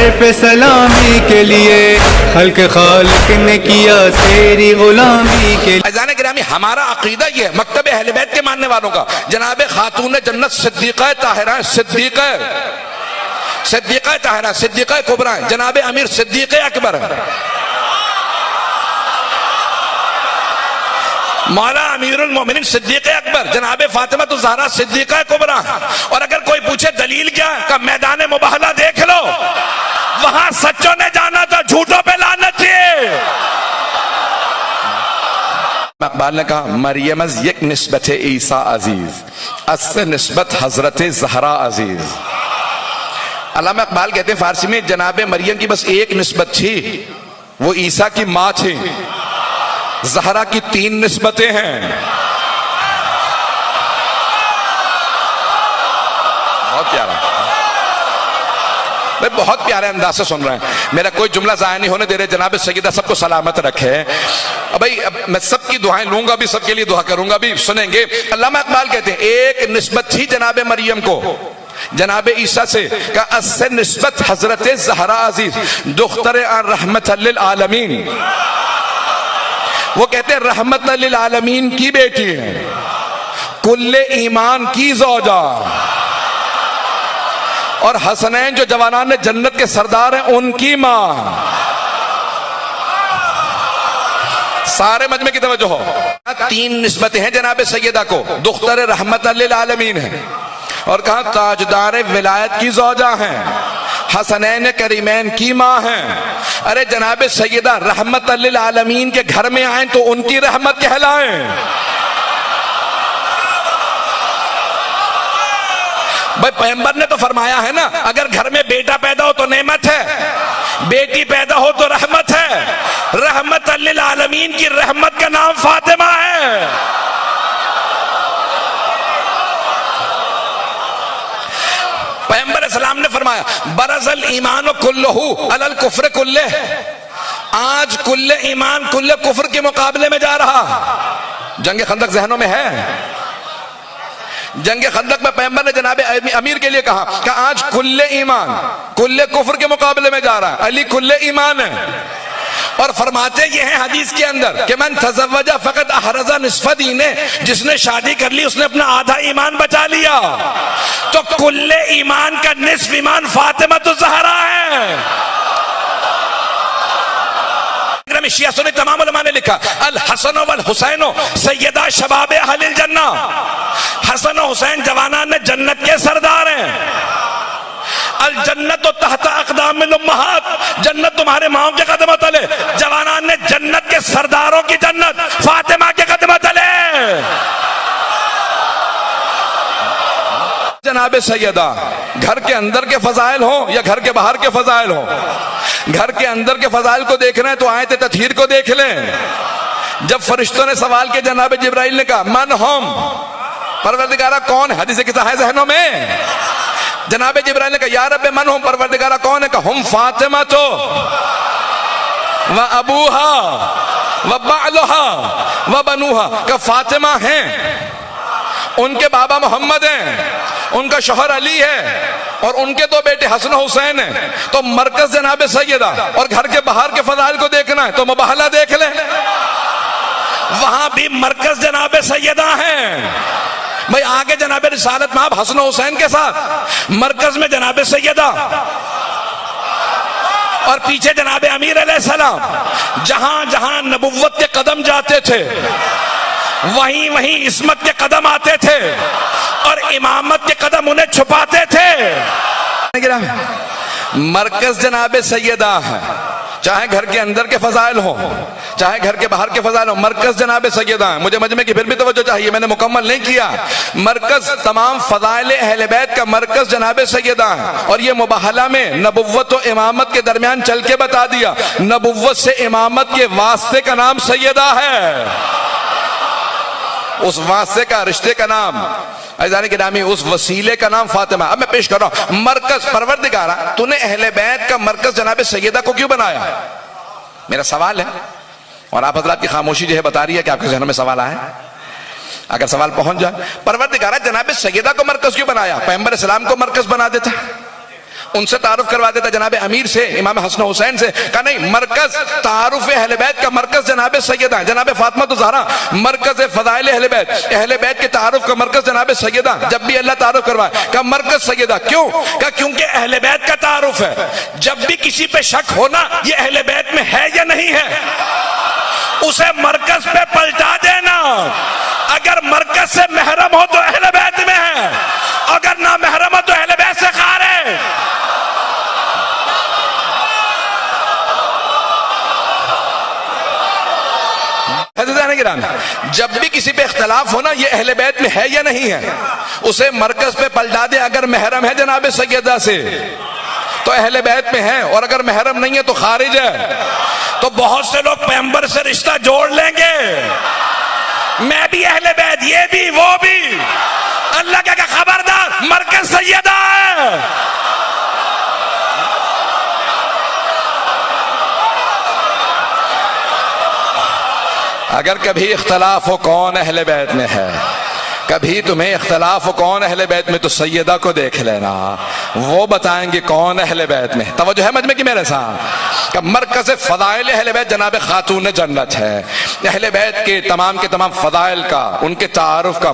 पैर पे सलामी के लिए खल्क खालिक ने किया तेरी गुलामी के लिए। अज़ान गिरामी, हमारा अकीदा ये है मकतब अहले बैत के मानने वालों का, जनाब खातून जन्नत सिद्दीक़ा ताहिरा, सिद्दीक़ा ताहिरा, सिद्दीक़ा कुबरा, जनाब अमीर सिद्दीक़ अकबर, मौला अमीरुल मोमिनीन सिद्दीक़ अकबर, जनाब फातिमा तो ज़हरा सिद्दीक़ा कुबरा। और अगर कोई पूछे दलील क्या है, का मैदान मुबाहला देख लो, वहां सच्चों ने जाना था, झूठों पे लानत थी। इकबाल ने कहा मरियम एक निस्बत है ईसा अजीज, अससे निस्बत हजरत ज़हरा अजीज। अल्लामा इकबाल कहते हैं फारसी में जनाब मरियम की बस एक निस्बत थी, वो ईसा की माँ थी। ज़हरा की 3 निस्बतें हैं। बहुत प्यारा, भाई बहुत प्यारे अंदाज से सुन रहे हैं, मेरा कोई जुमला ज़ाया नहीं होने दे रहे। जनाब सैयदा सबको सलामत रखे। भाई मैं सबकी दुआएं लूंगा भी, सबके लिए दुआ करूंगा भी, सुनेंगे। अल्लामा इकबाल कहते हैं एक निस्बत थी जनाब मरियम को जनाब ईसा से, का अस्से निस्बत हजरत ज़हरा अजीज दुख्तर रहमत लिल आलमीन। वो कहते हैं रहमत लिल आलमीन की बेटी है, कुल्ले ईमान की ज़ौजा, और हसनैन जो जवानान जन्नत के सरदार हैं उनकी मां। सारे मजमे की तवज्जो हो। 3 निस्बतें हैं जनाब सैयदा को, दुख्तर रहमत लिल आलमीन है, और कहा ताजदार विलायत की ज़ौजा हैं, हसनैन करीमैन की मां हैं। अरे जनाब सैयदा रहमत लिल आलमीन के घर में आए तो उनकी रहमत कहलाएं। भाई पैगंबर ने तो फरमाया है ना, अगर घर में बेटा पैदा हो तो नेमत है, बेटी पैदा हो तो रहमत है। रहमत लिल आलमीन की रहमत का नाम फातिमा है। पैगंबर सलाम ने फरमाया बरज़ल ईमान कुल्लहु अलल कुफ्र कुल्ले, आज कुल्ले ईमान कुल्ले कुफ्र के मुकाबले में जा रहा। जंग खंदक जहनों में है। जंग खंदक में पैगंबर ने जनाब अमीर के लिए कहा कि आज कुल्ले ईमान कुल्ले कुफ्र के मुकाबले में जा रहा है, अली कुल्ले ईमान है। और फरमाते ये हैं हदीस के अंदर कि मन तज़व्वजा फ़क़त अहरज़ा निस्फ़ दीने, जिसने शादी कर ली उसने अपना आधा ईमान बचा लिया। तो कुल्ले ईमान का निस्फ़ ईमान फातिमा तो ज़हरा है। शिया सुन्नी तमाम उलमा ने लिखा अल हसन वल हुसैन सैयदा शबाब अहलिल जन्ना, हसन और हुसैन जवाना ने जन्नत के सरदार हैं। अल जन्नत तहत अक़दामिल उम्महात, जन्नत तुम्हारे माओ के कदमों तले। जवानान ने जन्नत के सरदारों की जन्नत फातिमा के कदमों तले। जनाब सैयदा घर के अंदर के फजाइल हो या घर के बाहर के फजाइल हो, घर के अंदर के फजाइल को देखना है तो आयत तत्हीर को देख लें। जब फरिश्तों ने सवाल किया जनाब जिब्राइल ने कहा मन हम, परवरदिगारा कौन है, हदीस किस्सा है ज़हनों में। जनाब जिब्राइल ने कहा या रब्बे मन हम, परवरदिगारा कौन है, कहा हम फातिमा तो व अबूहा व बालुहा व बनुहा, का फातिमा हैं, उनके बाबा मोहम्मद हैं, उनका शौहर अली है, और उनके 2 बेटे हसन हुसैन हैं। तो मरकज जनाब सैयदा, और घर के बाहर के फजाइल को देखना है तो मुबाहला देख लें, वहां भी मरकज जनाब सैयदा हैं। भाई आगे जनाब रिसालत में आप हसन हुसैन के साथ, मरकज में जनाब सैयदा, और पीछे जनाब अमीर अलैहिस्सलाम। जहां जहां नबुव्वत के कदम जाते थे वहीं वहीं इस्मत के कदम आते थे, और इमामत के कदम उन्हें छुपाते थे। मरकज जनाब सैयदा है, चाहे घर के अंदर के फजाइल हो चाहे घर के बाहर के फजाइल हो, मरकज जनाब सैयदा है। मुझे मजमे की फिर भी तवज्जो चाहिए, मैंने मुकम्मल नहीं किया। मरकज तमाम फजाइल अहले बैत का मरकज जनाब सैयदा है, और ये मुबाहला में नबुव्वत और इमामत के दरमियान चल के बता दिया, नबुव्वत से इमामत के वास्ते का नाम सैयदा है, उस वास्ते का रिश्ते का नाम अज़ान के नामी, उस वसीले का नाम फातिमा। अब मैं पेश कर रहा हूं मरकज, परवरदिगारा तूने अहले बैत का मरकज जनाब सैयदा को क्यों बनाया, मेरा सवाल है। और आप हज़रात की खामोशी जो है बता रही है कि आपके ज़हन में सवाल आया। अगर सवाल पहुंच जाए, परवरदिगारा जनाब सैयदा को मरकज क्यों बनाया, पैगंबर सलाम को मरकज बना देता, उनसे तारुफ करवा देता, जनाब अमीर से, इमाम हसन हुसैन से। कहा नहीं, मरकज तारुफ अहले बैत का मरकज जनाब सैयदा, जनाब फातिमा तो ज़हरा मरकज फज़ाइल अहले बैत, अहले बैत के तारुफ का मरकज जनाब सैयदा। जब भी अल्लाह तारुफ करवाए कहा मरकज सैयदा। क्यों? कहा क्योंकि अहले बैत का तारुफ है। जब भी किसी पे शक होना ये अहले बैत में है या नहीं है, उसे मरकज पे पलटा देना। अगर मरकज से महरम हो तो अहले बैत में है, अगर ना महरम हो तो अहले बैत से खारे। जब भी किसी पे इख्तलाफ होना ये अहले बैत में है या नहीं है, उसे मरकज पे पलटा दे। अगर महरम है जनाब सैयदा से तो अहले बैत में है, और अगर महरम नहीं है तो खारिज है। तो बहुत से लोग पैगंबर से रिश्ता जोड़ लेंगे, मैं भी अहले बैत, ये भी वो भी। अल्लाह का खबरदार, मरकज सैयदा है। अगर कभी इख्तलाफ हो कौन अहले बैत में है, कभी तुम्हें इख्तलाफ हो कौन अहले बैत में, तो सैयदा को देख लेना, वो बताएंगे कौन अहले बैत में। तवज्जो है मजमे की मेरे साथ? मरकज़ फ़ज़ाइल अहले बैत जनाब खातून जन्नत है। अहले बैत के तमाम फ़ज़ाइल का, उनके तारुफ का